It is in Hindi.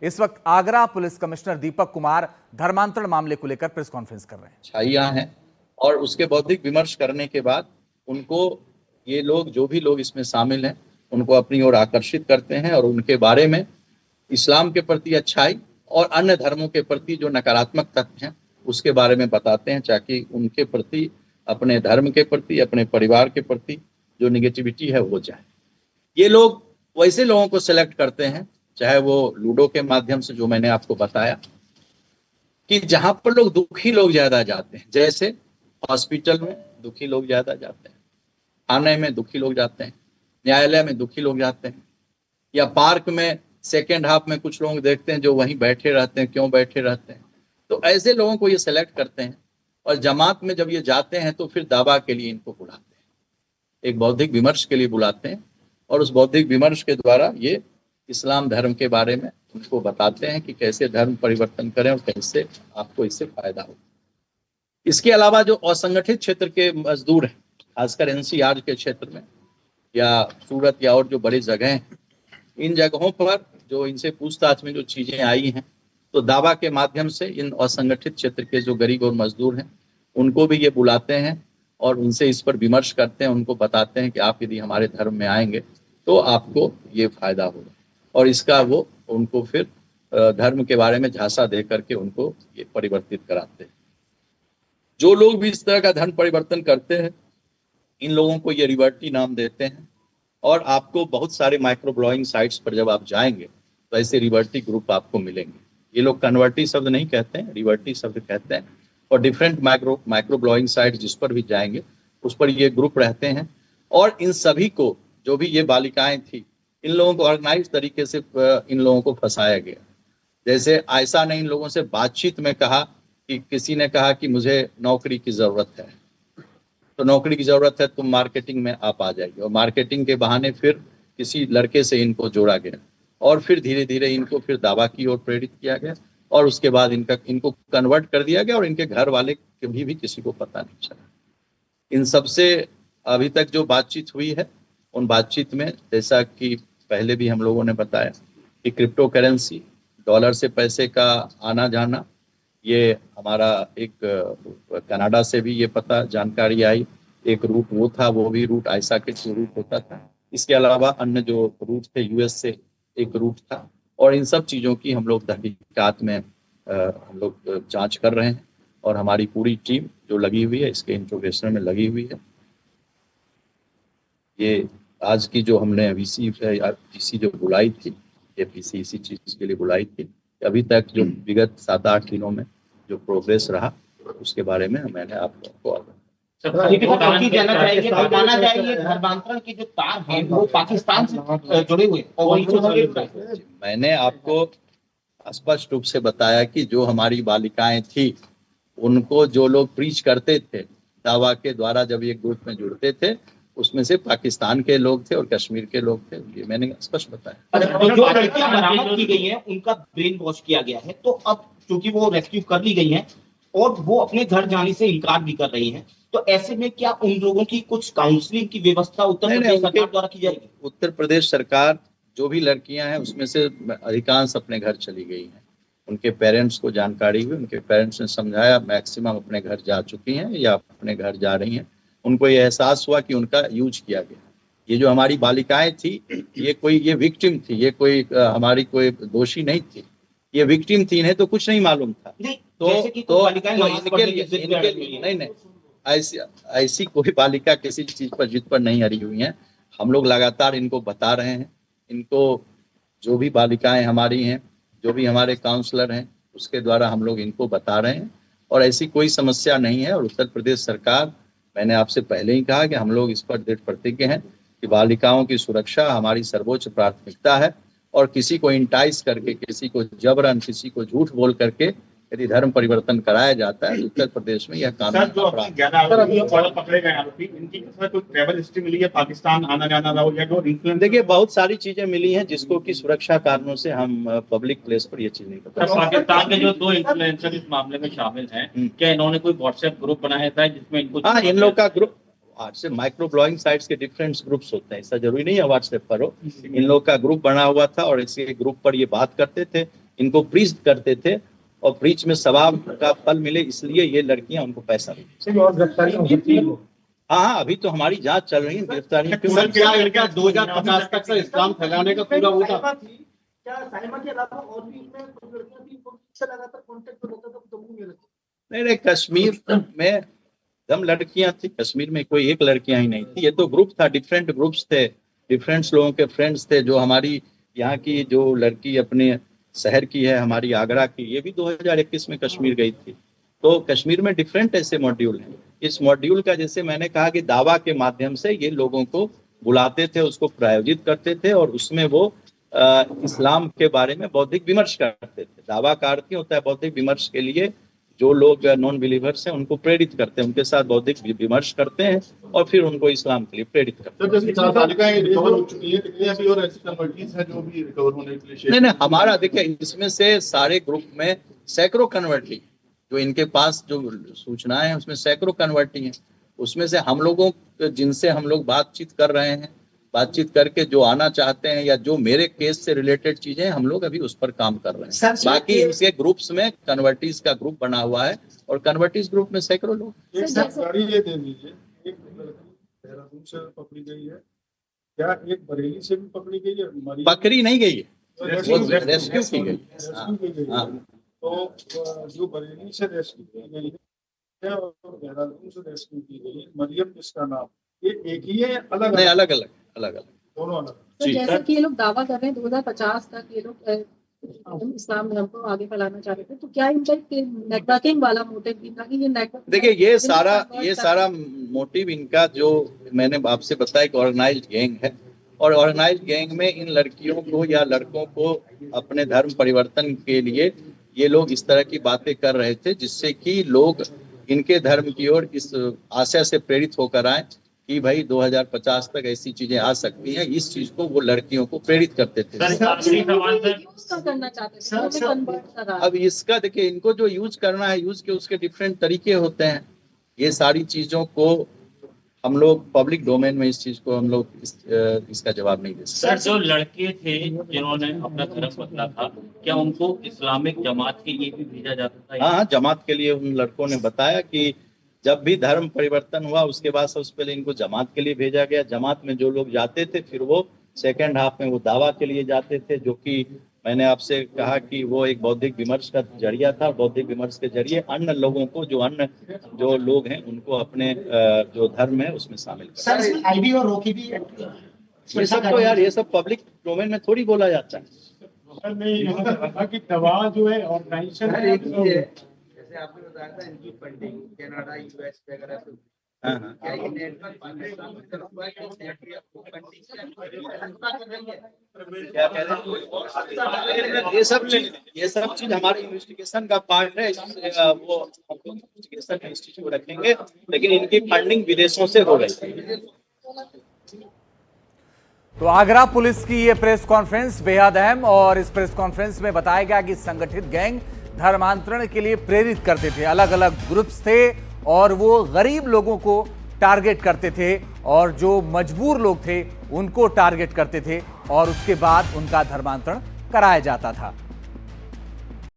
इस वक्त आगरा पुलिस कमिश्नर दीपक कुमार धर्मांतरण मामले को लेकर प्रेस कॉन्फ्रेंस कर रहे हैं। छाइयां हैं और उसके बौद्धिक विमर्श करने के बाद उनको ये लोग, जो भी लोग इसमें शामिल हैं, उनको अपनी ओर आकर्षित करते हैं और उनके बारे में इस्लाम के प्रति अच्छाई और अन्य धर्मों के प्रति जो नकारात्मक तथ्य हैं उसके बारे में बताते हैं, ताकि उनके प्रति, अपने धर्म के प्रति, अपने परिवार के प्रति जो निगेटिविटी है वो जाए। ये लोग वैसे लोगों को सिलेक्ट करते हैं, चाहे वो लूडो के माध्यम से, जो मैंने आपको बताया, कि जहां पर लोग दुखी लोग ज्यादा जाते हैं, जैसे हॉस्पिटल में दुखी लोग ज्यादा जाते हैं, थाने में दुखी लोग जाते हैं, न्यायालय में दुखी लोग जाते हैं, या पार्क में सेकेंड हाफ में कुछ लोग देखते हैं जो वहीं बैठे रहते हैं, क्यों बैठे रहते हैं। तो ऐसे लोगों को ये सेलेक्ट करते हैं और जमात में जब ये जाते हैं तो फिर दावा के लिए इनको बुलाते हैं, एक बौद्धिक विमर्श के लिए बुलाते हैं और उस बौद्धिक विमर्श के द्वारा ये इस्लाम धर्म के बारे में उनको बताते हैं कि कैसे धर्म परिवर्तन करें और कैसे आपको इससे फायदा हो। इसके अलावा जो असंगठित क्षेत्र के मजदूर हैं, खासकर एनसीआर के क्षेत्र में या सूरत या और जो बड़ी जगह हैं, इन जगहों पर जो इनसे पूछताछ में जो चीजें आई हैं, तो दावा के माध्यम से इन असंगठित क्षेत्र के जो गरीब और मजदूर हैं उनको भी ये बुलाते हैं और उनसे इस पर विमर्श करते हैं, उनको बताते हैं कि आप यदि हमारे धर्म में आएंगे तो आपको ये फायदा होगा, और इसका वो उनको फिर धर्म के बारे में झांसा दे करके उनको ये परिवर्तित कराते हैं। जो लोग भी इस तरह का धर्म परिवर्तन करते हैं, इन लोगों को ये रिवर्टी नाम देते हैं, और आपको बहुत सारे माइक्रो ब्लॉगिंग साइट्स पर जब आप जाएंगे तो ऐसे रिवर्टी ग्रुप आपको मिलेंगे। ये लोग कन्वर्टी शब्द नहीं कहते हैं, रिवर्टी शब्द कहते हैं। और डिफरेंट माइक्रो ब्लॉगिंग साइट जिस पर भी जाएंगे उस पर ये ग्रुप रहते हैं, और इन सभी को, जो भी ये बालिकाएं थी, इन लोगों को ऑर्गेनाइज तरीके से इन लोगों को फंसाया गया। जैसे आयशा ने इन लोगों से बातचीत में कहा कि किसी ने कहा कि मुझे नौकरी की जरूरत है, तो नौकरी की जरूरत है, तुम मार्केटिंग में आप आ जाइए, और मार्केटिंग के बहाने फिर किसी लड़के से इनको जोड़ा गया और फिर धीरे धीरे इनको फिर दावा की ओर प्रेरित किया गया, और उसके बाद इनको कन्वर्ट कर दिया गया, और इनके घर वाले कभी भी किसी को पता नहीं चला। इन सबसे अभी तक जो बातचीत हुई है, उन बातचीत में, जैसा कि पहले भी हम लोगों ने बताया कि क्रिप्टो करेंसी, डॉलर से पैसे का आना जाना, ये हमारा एक कनाडा से भी ये पता जानकारी आई, एक रूट वो था, वो भी रूट आयशा के थ्रू रूट होता था। इसके अलावा अन्य जो रूट थे, यूएस से एक रूट था, और इन सब चीज़ों की हम लोग तहकीकात में हम लोग जांच कर रहे हैं, और हमारी पूरी टीम जो लगी हुई है इसके इंट्रोगेशन में लगी हुई है। ये आज की जो हमने वीसी जो बुलाई थी, ये पीसी इसी चीज़ के लिए बुलाई थी। अभी तक जो विगत 7-8 दिनों में जो प्रोग्रेस रहा उसके बारे में मैंने आप लोगों को धर्मांतरण की जो तार है वो पाकिस्तान से जुड़े हुए, मैंने आपको स्पष्ट रूप से बताया कि जो हमारी बालिकाएं थी उनको जो लोग प्रीच करते थे दावा के द्वारा, जब ये ग्रुप में जुड़ते थे, उसमें से पाकिस्तान के लोग थे और कश्मीर के लोग थे, ये मैंने स्पष्ट बताया। जो लड़कियां बरामद की गई हैं उनका ब्रेन वॉश किया गया है, तो अब चूंकि वो रेस्क्यू कर ली गई हैं और वो अपने घर जाने से इनकार भी कर रही हैं, तो ऐसे में क्या उन लोगों की कुछ काउंसलिंग की व्यवस्था उत्तर प्रदेश सरकार द्वारा की जाएगी? उत्तर प्रदेश सरकार, जो भी लड़कियां हैं उसमें से अधिकांश अपने घर चली गई हैं। उनके पेरेंट्स को जानकारी हुई, उनके पेरेंट्स ने समझाया, मैक्सिमम अपने घर जा चुकी हैं या अपने घर जा रही हैं। उनको ये एहसास हुआ कि उनका यूज किया गया। ये जो हमारी बालिकाएं थी, ये विक्टिम थी, ये कोई हमारी कोई दोषी नहीं थी, ये विक्टिम थी, इन्हें तो कुछ नहीं मालूम था। नहीं, ऐसी कोई बालिका किसी चीज पर जिद पर नहीं अड़ी हुई है। हम लोग लगातार इनको बता रहे हैं, इनको जो भी बालिकाएं हमारी हैं, जो भी हमारे काउंसलर हैं, उसके द्वारा हम लोग इनको बता रहे हैं, और ऐसी कोई समस्या नहीं है। और उत्तर प्रदेश सरकार, मैंने आपसे पहले ही कहा कि हम लोग इस पर दृढ़ प्रतिज्ञ हैं कि बालिकाओं की सुरक्षा हमारी सर्वोच्च प्राथमिकता है, और किसी को इंटाइस करके, किसी को जबरन, किसी को झूठ बोल करके यदि धर्म परिवर्तन कराया जाता है, उत्तर प्रदेश में यह कानून पकड़े गए आरोपी, इनकी कोई ट्रैवल हिस्ट्री मिली है, पाकिस्तान आना जाना रहा हो, या जो देखिए बहुत सारी चीजें मिली हैं जिसको कि सुरक्षा कारणों से हम पब्लिक प्लेस पर ये चीज नहीं बता सकते। पाकिस्तान के जो 2 इन्फ्लुएंसर इस मामले में शामिल हैं, क्या इन्होंने कोई व्हाट्सएप ग्रुप बनाया था जिसमें इनको? हाँ, इन लोग का group, WhatsApp micro blogging sites के डिफरेंट ग्रुप्स होते हैं, ऐसा जरूरी नहीं है व्हाट्सएप पर हो। इन लोग का ग्रुप बना हुआ था और इसी ग्रुप पर ये बात करते थे। इनको प्रीच करते थे और प्रीच में सवाब का फल मिले, इसलिए ये लड़कियां उनको पैसा देती। हाँ, अभी तो हमारी जांच चल रही है, गिरफ्तारी सर क्या लड़का 2050 तक सर इस्लाम फैलाने का पूरा वो था। नहीं, कश्मीर में एकदम लड़कियां थी, कश्मीर में कोई एक लड़कियां ही नहीं थी, ये तो ग्रुप था, डिफरेंट ग्रुप्स थे, डिफरेंट लोगों के फ्रेंड्स थे। जो हमारी यहाँ की जो लड़की अपने शहर की है, हमारी आगरा की, ये भी 2021 में कश्मीर गई थी। तो कश्मीर में डिफरेंट ऐसे मॉड्यूल हैं। इस मॉड्यूल का, जैसे मैंने कहा कि दावा के माध्यम से ये लोगों को बुलाते थे, उसको प्रायोजित करते थे और उसमें वो इस्लाम के बारे में बौद्धिक विमर्श करते थे। दावा का अर्थ होता है बौद्धिक विमर्श के लिए जो लोग नॉन बिलीवर्स हैं उनको प्रेरित करते हैं, उनके साथ बौद्धिक विमर्श करते हैं और फिर उनको इस्लाम के लिए प्रेरित करते हैं। नहीं, हमारा देखिए इसमें से सारे ग्रुप में सैकड़ों कन्वर्टी, जो इनके पास जो सूचनाएं हैं उसमें सैकड़ों कन्वर्टी हैं। उसमें से हम लोगों जिनसे हम लोग बातचीत कर रहे हैं, बातचीत करके जो आना चाहते हैं या जो मेरे केस से रिलेटेड चीजें हैं, हम लोग अभी उस पर काम कर रहे हैं। बाकी इनके ग्रुप्स में कन्वर्टीज का ग्रुप बना हुआ है और कन्वर्टीज ग्रुप में सैकड़ों लोग। देहरादून से पकड़ी गई है, क्या एक बरेली से भी पकड़ी गई है? पकड़ी नहीं गई है, रेस्क्यू की गई है। तो जो बरेली से रेस्क्यू की गई है और देहरादून से रेस्क्यू की गई है, मरियम जिसका नाम, ये एक ही है? अलग नहीं, अलग अलग दोनों अलग। तो जैसे कि ये लोग दावा कर रहे हैं 2050 तक ये लोग इस्लाम धर्म को आगे फैलाना चाह रहे थे, तो क्या इनका नेटवर्किंग वाला मोटिव भी था कि ये नेटवर्क? देखिए ये सारा मोटिव इनका, जो मैंने आपसे बताया कि ऑर्गेनाइज्ड गैंग है और ऑर्गेनाइज्ड गैंग में इन लड़कियों को या लड़कों को अपने धर्म परिवर्तन के लिए ये लोग इस तरह की बातें कर रहे थे, जिससे कि लोग इनके धर्म की ओर इस आशय से प्रेरित होकर आए कि भाई 2050 तक ऐसी चीजें आ सकती हैं। इस चीज को वो लड़कियों को प्रेरित करते थे। करना चाहते थे। अब इसका देखिए, इनको जो यूज करना है, यूज के उसके डिफरेंट तरीके होते हैं। ये सारी चीजों को हम लोग पब्लिक डोमेन में इस चीज को हम लोग इसका जवाब नहीं दे सकते। सर, जो लड़के थे जिन्होंने अपना धर्म बदला था, क्या उनको इस्लामिक जमात के लिए भी भेजा जाता था? हाँ, जमात के लिए उन लड़कों ने बताया कि जब भी धर्म परिवर्तन हुआ उसके बाद सबसे पहले इनको जमात के लिए भेजा गया। जमात में जो लोग जाते थे फिर वो सेकेंड हाफ में वो दावा के लिए जाते थे, जो कि मैंने आपसे कहा कि वो एक बौद्धिक विमर्श का जरिया था। बौद्धिक विमर्श के जरिए अन्य लोगों को, जो लोग हैं उनको अपने जो धर्म है उसमें शामिल सर, आईबी और रोकी भी ये सब तो यार, ये सब पब्लिक डोमेन में थोड़ी बोला जाता है। सर नहीं, उन्होंने कहा कि दवा जो है ऑर्गेनाइजेशन, जैसे आपने बताया था इनकी फंडिंग कनाडा, यूएस वगैरह से, क्या ये नेटवर्क पाकिस्तान में तरफ हुआ है कि फंडिंग क्या कह रहे हैं? ये सब चीज हमारे इन्वेस्टिगेशन का पार्ट है। वो इन्वेस्टिगेशन में इस चीज को रखेंगे, लेकिन इनकी फंडिंग विदेशों से हो रही है। तो आगरा पुलिस की ये प्रेस कॉन्फ्रेंस बेहद अहम, और इस प्रेस कॉन्फ्रेंस में बताया गया कि संगठित गैंग धर्मांतरण के लिए प्रेरित करते थे। अलग अलग ग्रुप्स थे और वो गरीब लोगों को टारगेट करते थे और जो मजबूर लोग थे उनको टारगेट करते थे और उसके बाद उनका धर्मांतरण कराया जाता था।